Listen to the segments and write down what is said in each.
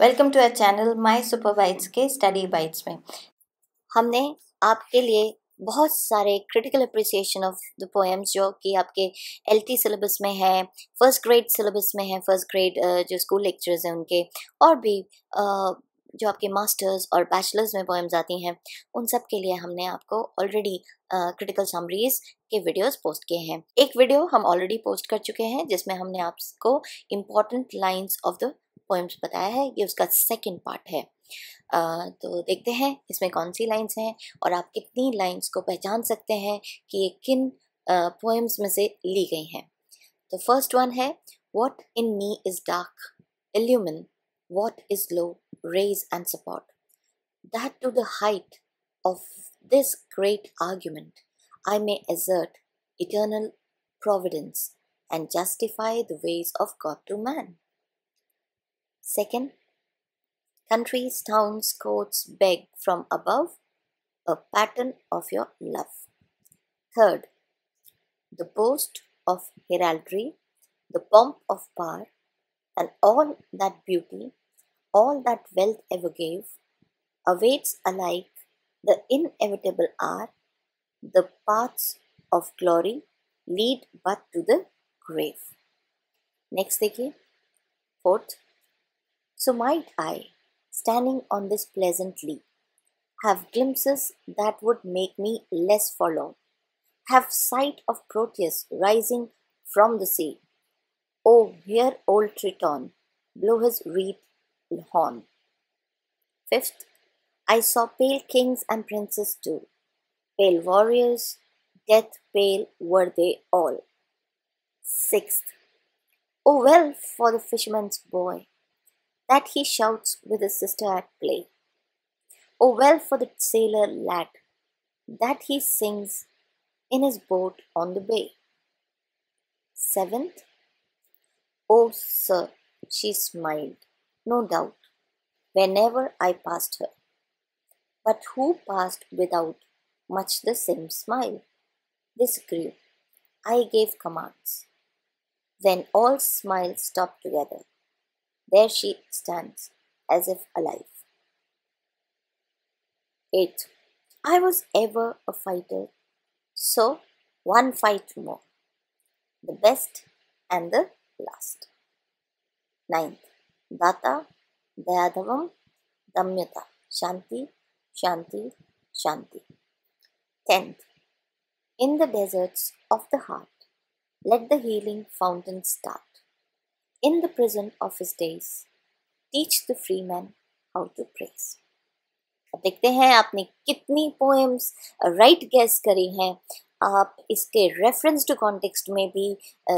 Welcome to our channel my super bytes के study bytes में हमने आपके लिए बहुत सारे critical appreciation of the poems जो कि आपके एलटी सिलेबस में है, फर्स्ट ग्रेड सिलेबस में है, फर्स्ट ग्रेड जो स्कूल लेक्चर्स हैं उनके, और भी जो आपके मास्टर्स और बैचलर्स में पोएम्स आती हैं, उन सब के लिए हमने आपको ऑलरेडी क्रिटिकल समरीज के वीडियोस पोस्ट किए हैं। एक वीडियो हम ऑलरेडी पोस्ट कर चुके हैं जिसमें हमने आपको important lines of the poems बताया है। ये उसका सेकंड पार्ट है। तो देखते हैं इसमें कौन सी लाइन्स हैं और आप कितनी लाइन्स को पहचान सकते हैं कि ये किन पोएम्स में से ली गई हैं। तो फर्स्ट वन है, what in me is dark illumine what is low raise and support that to the height of this great argument I may assert eternal providence and justify the ways of God to man. Second, countries, towns, courts beg from above a pattern of your love. Third, the boast of heraldry, the pomp of power, and all that beauty, all that wealth ever gave, awaits alike the inevitable hour. The paths of glory lead but to the grave. Next देखिए, fourth, so might I, standing on this pleasant lea, have glimpses that would make me less forlorn, have sight of Proteus rising from the sea. Oh, hear old Triton blow his REET horn. Fifth, I saw pale kings and princes too, pale warriors, death pale were they all. Sixth, oh well for the fisherman's boy, that he shouts with his sister at play. Oh well for the sailor lad, that he sings in his boat on the bay. Seventh, oh sir, she smiled, no doubt, whenever I passed her. But who passed without much the same smile? This grew, I gave commands. Then all smiles stopped together. There she stands, as if alive. 8. I was ever a fighter, so one fight more, the best and the last. 9th. Data, Dayadavam, Damyata, Shanti, Shanti, Shanti. 10th. In the deserts of the heart, let the healing fountain start. In the prison of his days, teach the free man how to praise. अब देखते हैं आपने कितनी poems right guess करी हैं। आप इसके reference to context में भी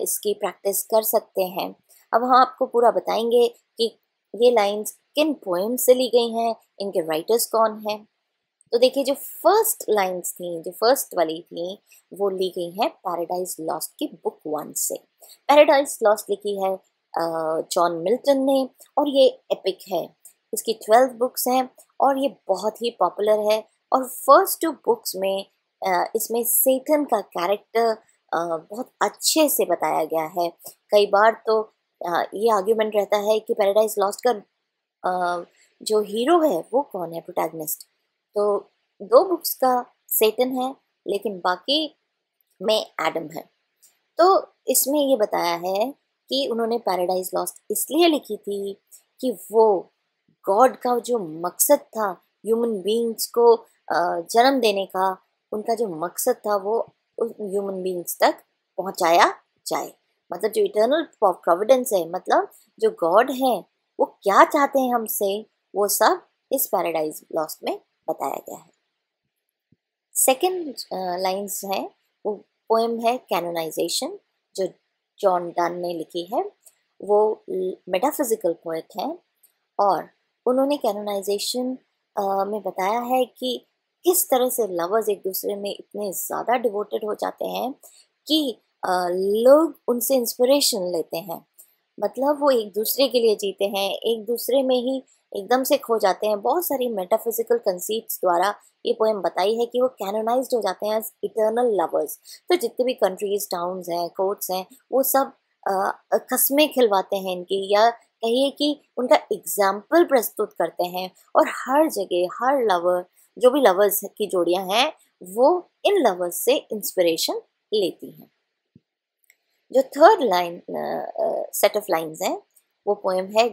इसकी प्रैक्टिस कर सकते हैं। अब हम आपको पूरा बताएंगे कि ये लाइंस किन पोएम्स से ली गई हैं, इनके राइटर्स कौन हैं। तो देखिए, जो फर्स्ट लाइंस थी, जो फर्स्ट वाली थी, वो ली गई हैं पैराडाइज लॉस्ट की बुक 1 से। पैराडाइज लॉस्ट लिखी है जॉन मिल्टन ने और ये एपिक है। इसकी 12 बुक्स हैं और ये बहुत ही पॉपुलर है। और फर्स्ट 2 बुक्स में इसमें सेटन का कैरेक्टर बहुत अच्छे से बताया गया है। कई बार तो ये आर्ग्यूमेंट रहता है कि पैराडाइज लॉस्ट का जो हीरो है वो कौन है, प्रोटैगनिस्ट। तो 2 बुक्स का सेटन है लेकिन बाकी में एडम है। तो इसमें ये बताया है कि उन्होंने पैराडाइज लॉस्ट इसलिए लिखी थी कि वो गॉड का जो मकसद था ह्यूमन बीइंग्स को जन्म देने का, उनका जो मकसद था वो ह्यूमन बीइंग्स तक पहुंचाया जाए। मतलब जो इटर्नल प्रोविडेंस है, मतलब जो गॉड है वो क्या चाहते हैं हमसे, वो सब इस पैराडाइज लॉस्ट में बताया गया है। सेकेंड लाइन्स है, वो पोएम है कैनोनाइजेशन, जो जॉन डन ने लिखी है। वो मेटाफिजिकल पोएट हैं और उन्होंने कैनोनाइजेशन में बताया है कि किस तरह से लवर्स एक दूसरे में इतने ज़्यादा डिवोटेड हो जाते हैं कि लोग उनसे इंस्पिरेशन लेते हैं। मतलब वो एक दूसरे के लिए जीते हैं, एक दूसरे में ही एकदम से खो जाते हैं। बहुत सारी मेटाफिजिकल कंसीप्ट्स द्वारा ये पोएम बताई है कि वो कैनोनाइज्ड हो जाते हैं एज इटर्नल लवर्स। तो जितने भी कंट्रीज, टाउन्स हैं, कोर्ट्स हैं, वो सब कस्में खिलवाते हैं इनकी, या कहिए कि उनका एग्जाम्पल प्रस्तुत करते हैं, और हर जगह हर लवर, जो भी लवर्स की जोड़ियां हैं, वो इन लवर्स से इंस्पिरेशन लेती हैं। जो third line set of lines हैं, वो पोएम है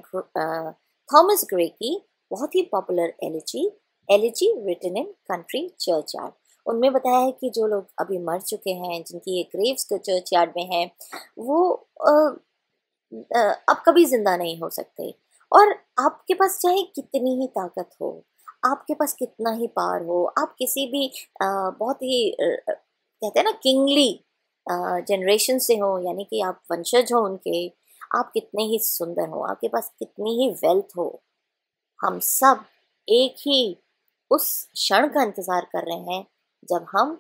थॉमस ग्रे की बहुत ही popular elegy written in country churchyard. उनमें बताया है कि जो लोग अभी मर चुके हैं, जिनकी एक ग्रेव्स चर्चयार्ड में है, वो अब कभी जिंदा नहीं हो सकते। और आपके पास चाहे कितनी ही ताकत हो, आपके पास कितना ही पावर हो, आप किसी भी बहुत ही कहते हैं ना किंगली जनरेशन से हो, यानी कि आप वंशज हो उनके, आप कितने ही सुंदर हो, आपके पास कितनी ही वेल्थ हो, हम सब एक ही उस क्षण का इंतजार कर रहे हैं जब हम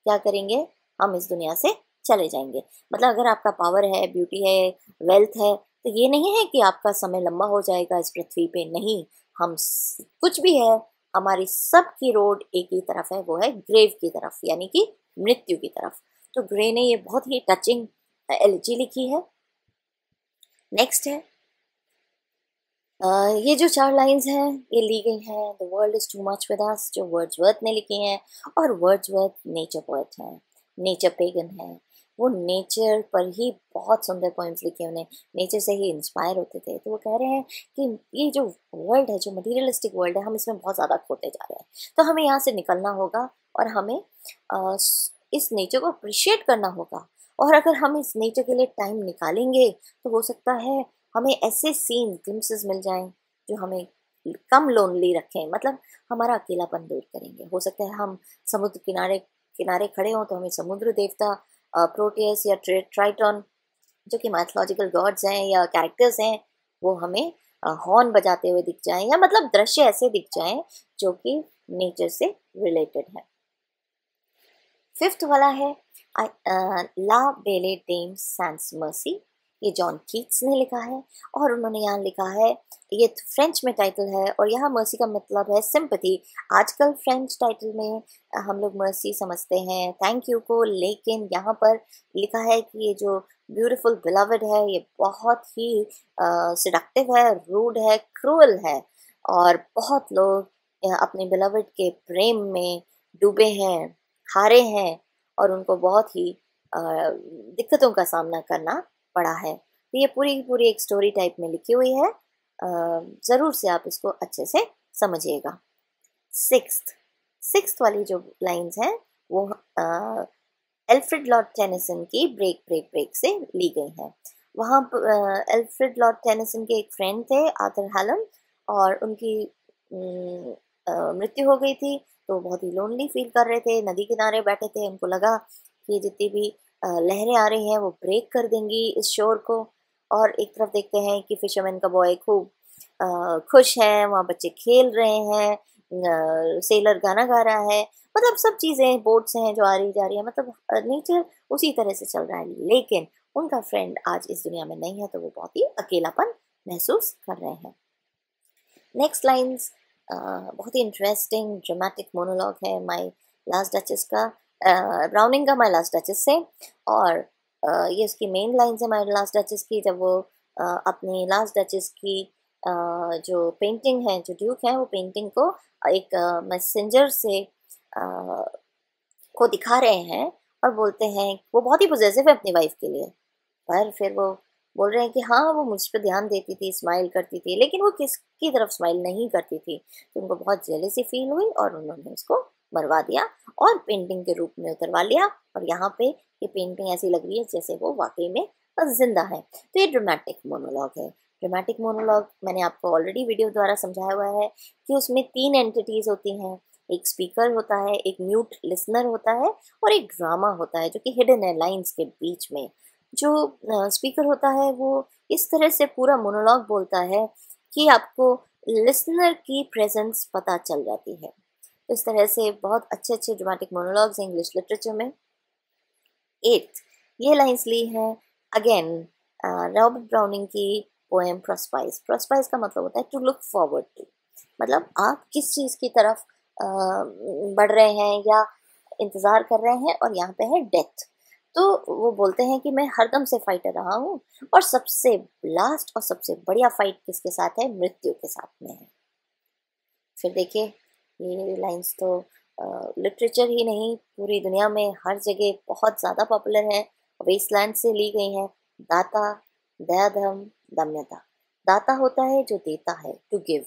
क्या करेंगे, हम इस दुनिया से चले जाएंगे। मतलब अगर आपका पावर है, ब्यूटी है, वेल्थ है, तो ये नहीं है कि आपका समय लंबा हो जाएगा इस पृथ्वी पे, नहीं। कुछ भी है, हमारी सबकी रोड एक ही तरफ है, वो है ग्रेव की तरफ, यानी कि मृत्यु की तरफ। तो ग्रे ने ये बहुत ही टचिंग एलिजी लिखी है। नेक्स्ट है ये जो 4 लाइंस हैं, ये ली गई हैं the world is too much with us, जो वर्ड्सवर्थ ने लिखी हैं। और वर्ड्सवर्थ नेचर पोएट हैं, नेचर पेगन हैं। वो नेचर पर ही बहुत सुंदर पोएम्स लिखे, उन्हें नेचर से ही इंस्पायर होते थे। तो वो कह रहे हैं कि ये जो वर्ल्ड है, जो मटीरियलिस्टिक वर्ल्ड है, हम इसमें बहुत ज़्यादा खोते जा रहे हैं। तो हमें यहाँ से निकलना होगा और हमें इस नेचर को अप्रिशिएट करना होगा। और अगर हम इस नेचर के लिए टाइम निकालेंगे, तो हो सकता है हमें ऐसे सीन ग्लिम्पसेस मिल जाएं जो हमें कम लोनली रखें, मतलब हमारा अकेलापन दूर करेंगे। हो सकता है हम समुद्र किनारे किनारे खड़े हों, तो हमें समुद्र देवता प्रोटियस या ट्राइटन, जो कि माइथोलॉजिकल गॉड्स हैं या कैरेक्टर्स हैं, वो हमें हॉर्न बजाते हुए दिख जाएं, या मतलब दृश्य ऐसे दिख जाएं जो कि नेचर से रिलेटेड है। फिफ्थ वाला है ला बेले डेम सैंस मर्सी, ये जॉन कीट्स ने लिखा है। और उन्होंने यहाँ लिखा है, ये फ्रेंच में टाइटल है, और यहाँ मर्सी का मतलब है सिंपैथी। आजकल फ्रेंच टाइटल में हम लोग मर्सी समझते हैं थैंक यू को, लेकिन यहाँ पर लिखा है कि ये जो ब्यूटीफुल बिलवड है, ये बहुत ही सिडक्टिव है, रूड है, क्रूअल है, और बहुत लोग अपने बिलवड के प्रेम में डूबे हैं, हारे हैं, और उनको बहुत ही दिक्कतों का सामना करना पड़ा है। तो ये पूरी एक स्टोरी टाइप में लिखी हुई है, ज़रूर से आप इसको अच्छे से समझिएगा। सिक्स्थ वाली जो लाइंस हैं, वो एल्फ्रेड लॉर्ड टेनिसन की ब्रेक ब्रेक ब्रेक से ली गई हैं। वहाँ एल्फ्रेड लॉर्ड टेनिसन के एक फ्रेंड थे, आर्थर हैलम, और उनकी मृत्यु हो गई थी। तो बहुत ही लोनली फील कर रहे थे, नदी किनारे बैठे थे। उनको लगा कि जितनी भी लहरें आ रही हैं वो ब्रेक कर देंगी इस शोर को। और एक तरफ देखते हैं कि फिशरमैन का बॉय खूब खुश है, वहाँ बच्चे खेल रहे हैं, सेलर गाना गा रहा है, मतलब सब चीज़ें बोट्स हैं जो आ रही जा रही है, मतलब नेचर उसी तरह से चल रहा है। लेकिन उनका फ्रेंड आज इस दुनिया में नहीं है, तो वो बहुत ही अकेलापन महसूस कर रहे हैं। नेक्स्ट लाइन्स बहुत ही इंटरेस्टिंग ड्रामेटिक मोनोलॉग है माय लास्ट डचेस का, ब्राउनिंग का माय लास्ट डचेस से। और ये उसकी मेन लाइन्स है माय लास्ट डचेस की, जब वो अपनी लास्ट डचेस की जो पेंटिंग है, जो ड्यूक है, वो पेंटिंग को एक मैसेंजर से को दिखा रहे हैं, और बोलते हैं वो बहुत ही पॉजेसिव है अपनी वाइफ के लिए, पर फिर वो बोल रहे हैं कि हाँ वो मुझ पर ध्यान देती थी, स्माइल करती थी, लेकिन वो किसकी तरफ स्माइल नहीं करती थी। तो उनको बहुत जेलसी फील हुई, और उन्होंने उसको मरवा दिया और पेंटिंग के रूप में उतरवा लिया। और यहाँ पे ये पेंटिंग ऐसी लग रही है जैसे वो वाकई में जिंदा है। तो ये ड्रामेटिक मोनोलॉग है। ड्रामेटिक मोनोलॉग मैंने आपको ऑलरेडी वीडियो द्वारा समझाया हुआ है कि उसमें 3 एंटिटीज होती हैं, एक स्पीकर होता है, एक म्यूट लिसनर होता है, और एक ड्रामा होता है जो कि हिडन है लाइन्स के बीच में। जो स्पीकर होता है वो इस तरह से पूरा मोनोलॉग बोलता है कि आपको लिसनर की प्रेजेंस पता चल जाती है। तो इस तरह से बहुत अच्छे अच्छे ड्रामेटिक मोनोलॉग्स हैं इंग्लिश लिटरेचर में। 8 ये लाइन्स ली हैं अगेन रॉबर्ट ब्राउनिंग की पोएम प्रोस्पाइस। प्रोस्पाइस का मतलब होता है टू लुक फॉरवर्ड टू, मतलब आप किस चीज़ की तरफ बढ़ रहे हैं या इंतज़ार कर रहे हैं। और यहाँ पे है डेथ। तो वो बोलते हैं कि मैं हरदम से फाइटर रहा हूँ और सबसे लास्ट और सबसे बढ़िया फाइट किसके साथ है? मृत्यु के साथ में है। फिर देखिए, ये लाइंस तो लिटरेचर ही नहीं, पूरी दुनिया में हर जगह बहुत ज़्यादा पॉपुलर है, वेस्टलैंड से ली गई है। दाता, दया धर्म, दम्यता। दाता होता है जो देता है, टू गिव।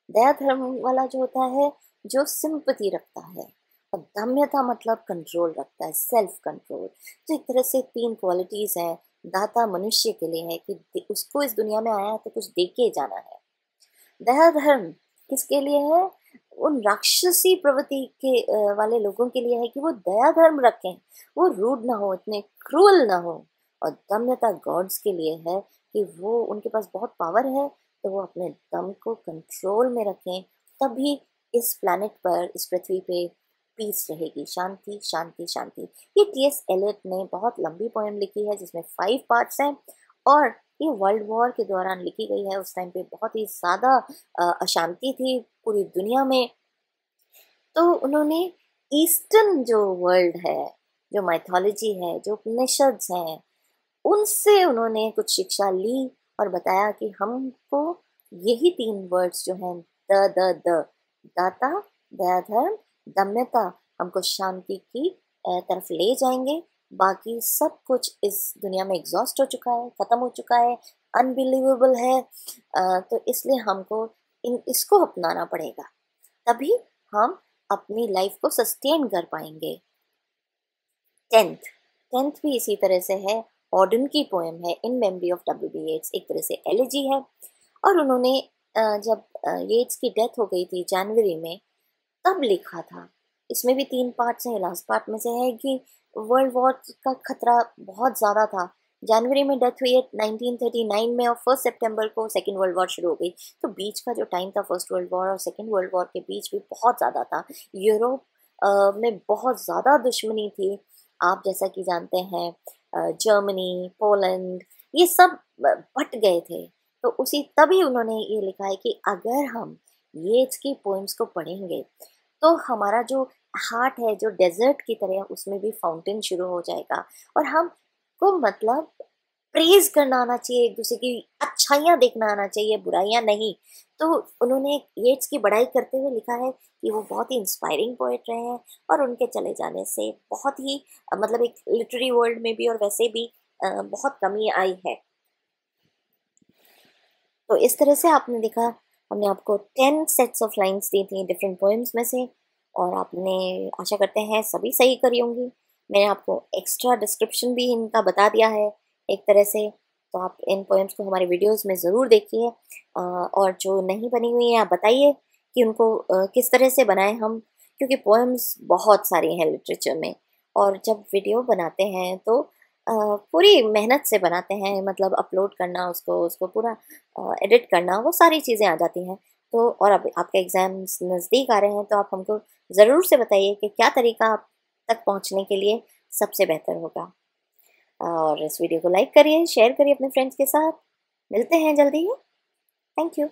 दया धर्म वाला जो होता है जो सिंपैथी रखता है, और दम्यता मतलब कंट्रोल रखता है, सेल्फ कंट्रोल। तो एक तरह से तीन क्वालिटीज हैं। दाता मनुष्य के लिए है कि उसको इस दुनिया में आया है तो कुछ दे के जाना है। दया धर्म किसके लिए है? उन राक्षसी प्रवृत्ति के वाले लोगों के लिए है कि वो दया धर्म रखें, वो रूड ना हो, इतने क्रूअल ना हो। और दम्यता गॉड्स के लिए है कि वो उनके पास बहुत पावर है, तो वो अपने दम को कंट्रोल में रखें, तभी इस प्लैनेट पर, इस पृथ्वी पे पीस रहेगी, शांति शांति शांति। ये टी.एस. एलियट ने बहुत लंबी पोएम लिखी है जिसमें 5 पार्ट्स हैं, और ये वर्ल्ड वॉर के दौरान लिखी गई है। उस टाइम पे बहुत ही ज़्यादा अशांति थी पूरी दुनिया में, तो उन्होंने ईस्टर्न जो वर्ल्ड है, जो माइथोलॉजी है, जो उपनिषद्स हैं, उनसे उन्होंने कुछ शिक्षा ली और बताया कि हमको यही तीन वर्ड्स जो हैं, द दाता, दया धर्म, दम्यता, हमको शांति की तरफ ले जाएंगे। बाकी सब कुछ इस दुनिया में एग्जॉस्ट हो चुका है, खत्म हो चुका है, अनबिलीवेबल है। तो इसलिए हमको इसको अपनाना पड़ेगा, तभी हम अपनी लाइफ को सस्टेन कर पाएंगे। टेंथ भी इसी तरह से है। ऑर्डन की पोएम है, इन मेमोरी ऑफ W.B. येट्स, एक तरह से एलिजी है। और उन्होंने जब येट्स की डेथ हो गई थी जनवरी में, तब लिखा था। इसमें भी 3 पार्ट्स हैं। लास्ट पार्ट में से है कि वर्ल्ड वॉर का खतरा बहुत ज़्यादा था। जनवरी में डेथ हुई है 1939 में, और 1 सितंबर को सेकेंड वर्ल्ड वॉर शुरू हो गई। तो बीच का जो टाइम था फर्स्ट वर्ल्ड वॉर और सेकेंड वर्ल्ड वॉर के बीच भी बहुत ज़्यादा था। यूरोप में बहुत ज़्यादा दुश्मनी थी। आप जैसा कि जानते हैं, जर्मनी, पोलैंड, ये सब बट गए थे। तो उसी तभी उन्होंने ये लिखा है कि अगर हम येट्स की पोएम्स को पढ़ेंगे तो हमारा जो हार्ट है, जो डेजर्ट की तरह, उसमें भी फाउंटेन शुरू हो जाएगा, और हमको मतलब प्रेज करना आना चाहिए, एक दूसरे की अच्छाइयाँ देखना आना चाहिए, बुराइयाँ नहीं। तो उन्होंने येट्स की बड़ाई करते हुए लिखा है कि वो बहुत ही इंस्पायरिंग पोएट रहे हैं, और उनके चले जाने से बहुत ही मतलब एक लिटरेरी वर्ल्ड में भी और वैसे भी बहुत कमी आई है। तो इस तरह से आपने देखा, हमने आपको 10 सेट्स ऑफ लाइंस दी थी डिफरेंट पोएम्स में से, और आपने, आशा करते हैं, सभी सही करी होंगी। मैंने आपको एक्स्ट्रा डिस्क्रिप्शन भी इनका बता दिया है एक तरह से, तो आप इन पोएम्स को हमारे वीडियोस में ज़रूर देखिए। और जो नहीं बनी हुई हैं आप बताइए कि उनको किस तरह से बनाएं हम, क्योंकि पोएम्स बहुत सारी हैं लिटरेचर में, और जब वीडियो बनाते हैं तो पूरी मेहनत से बनाते हैं, मतलब अपलोड करना, उसको उसको पूरा एडिट करना, वो सारी चीज़ें आ जाती हैं। तो और अब आपके एग्ज़ाम्स नज़दीक आ रहे हैं, तो आप हमको ज़रूर से बताइए कि क्या तरीका आप तक पहुंचने के लिए सबसे बेहतर होगा। और इस वीडियो को लाइक करिए, शेयर करिए अपने फ्रेंड्स के साथ। मिलते हैं जल्दी ही। Thank you.